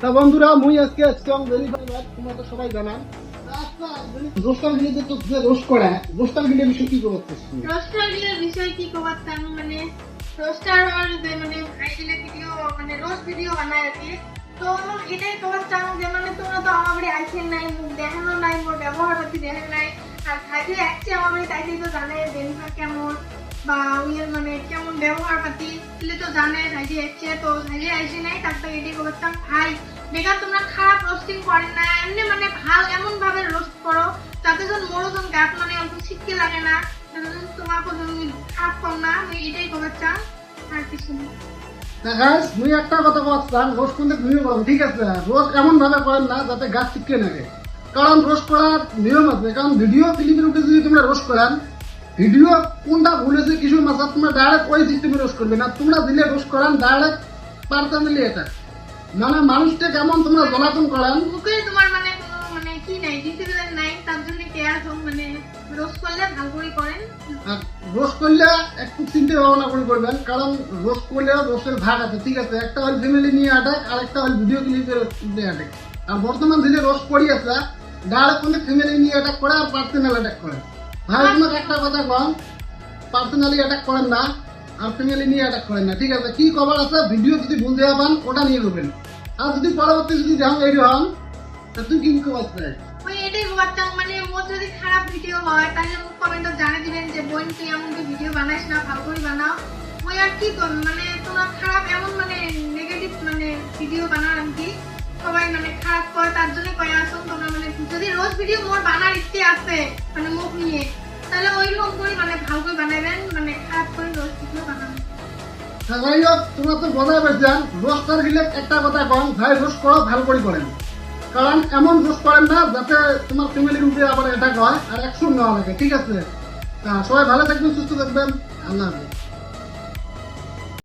তা বন্ধুরা মুই আজকে স্ট্রং ভেরিফাই লাইভ তোমরা তো সবাই জানান রোস্টার ভিডিওতে তো যে রোস্ট করে রোস্টার ভিডিও বিষয় কি করতেছ রোস্টার বিষয় কি করতাম মানে রোস্টার আর যে মানে আইডিলে ভিডিও মানে রোস্ট ভিডিও বানায় আর কি তো এটাই করতাম যে মানে তোমরা তো আমার বাড়ি আইছেন নাই মুখ দেখানো নাই মোর ব্যবহার পাতি দেখেন নাই আর ভাইকে আসছে আমার বাড়ি তাইতেই তো জানে বেনিফা কেমন বা উইয়ের মানে কেমন ব্যবহার পাতি এগুলো তো জানে ভাইজি আসছে তো ভাইজি আসে নাই তারপর এটাই করতাম ভাই বেকার তোমরা খারাপ রোস্টিং করেন না এমনি মানে ভাল এমন ভাবে রোস্ট করো যাতে যেন মনোজন গাছ মানে অল্প শিখতে লাগে না যাতে যেন তোমার কোনো খারাপ কর না আমি এটাই করতাম আর কিছু না গাইস মুই একটা কথা বলতাম রোস্ট করতে ভিডিও করব ঠিক আছে রোস্ট এমন ভাবে করেন না যাতে গাছ শিখতে লাগে কারণ রোস্ট করার নিয়ম আছে কারণ ভিডিও ক্লিপের উপরে যদি তোমরা রোস্ট করেন ভিডিও কোনটা ভুলেছে কিছু মাসা তোমরা ডাইরেক্ট ওই সিস্টেমে রোস্ট করবে না তোমরা দিলে রোস্ট করেন ডাইরেক্ট পার্সোনালি এটা মানে মানুষটা কেমন তোমরা জ্বালাতন করেন মুখে তোমার মানে কোনো মানে কি নাই ডিসিপ্লিন নাই তার জন্য কেয়ার মানে রোস্ট করলে ভালো করে করেন আর রোস্ট করলে একটু চিন্তা ভাবনা করে করবেন কারণ রোস্ট করলে রোস্টের ভাগ আছে ঠিক আছে একটা হল ফ্যামিলি নিয়ে অ্যাটাক আর একটা হল ভিডিও ক্লিপের নিয়ে অ্যাটাক আর বর্তমান দিনে রোস্ট করি আছে ডাইরেক্ট কোনো ফ্যামিলি নিয়ে অ্যাটাক করে আর পার্সোনাল অ্যাটাক করে ভাই তোমাকে একটা কথা কম পার্সোনালি অ্যাটাক করেন না আর ফ্যামিলি নিয়ে অ্যাটাক করেন না ঠিক আছে কি কভার আছে ভিডিও যদি ভুল দেওয়া পান ওটা নিয়ে নেবেন আর যদি পরবর্তী যদি যেমন এই হন তা তুই কি করতে ওই এটাই করতাম মানে মোর যদি খারাপ ভিডিও হয় তাহলে মোক কমেন্টে জানিয়ে দিবেন যে বোন তুই এমন ভিডিও বানাইস না ভালো করে বানাও ওই আর কি করব মানে তোমরা খারাপ এমন মানে নেগেটিভ মানে ভিডিও বানাও আর কি সবাই মানে খারাপ করে তার জন্য কয়ে আসুন তোমরা মানে যদি রোজ ভিডিও মোর বানার ইচ্ছে আছে মানে মুখ নিয়ে তাহলে ওই রকম করে মানে ভালো করে বানাবেন মানে খারাপ করে রোজ ভিডিও বানাবেন যাই হোক তোমরা তো বোঝাই পারছেন রোস্টার গিলে একটা কথা কম ভাই রোস্ট করো ভালো করে করেন কারণ এমন রোস্ট করেন না যাতে তোমার ফ্যামিলির উপরে আবার অ্যাটাক হয় আর অ্যাকশন নেওয়া লাগে ঠিক আছে সবাই ভালো থাকবেন সুস্থ থাকবেন আল্লাহ হাফেজ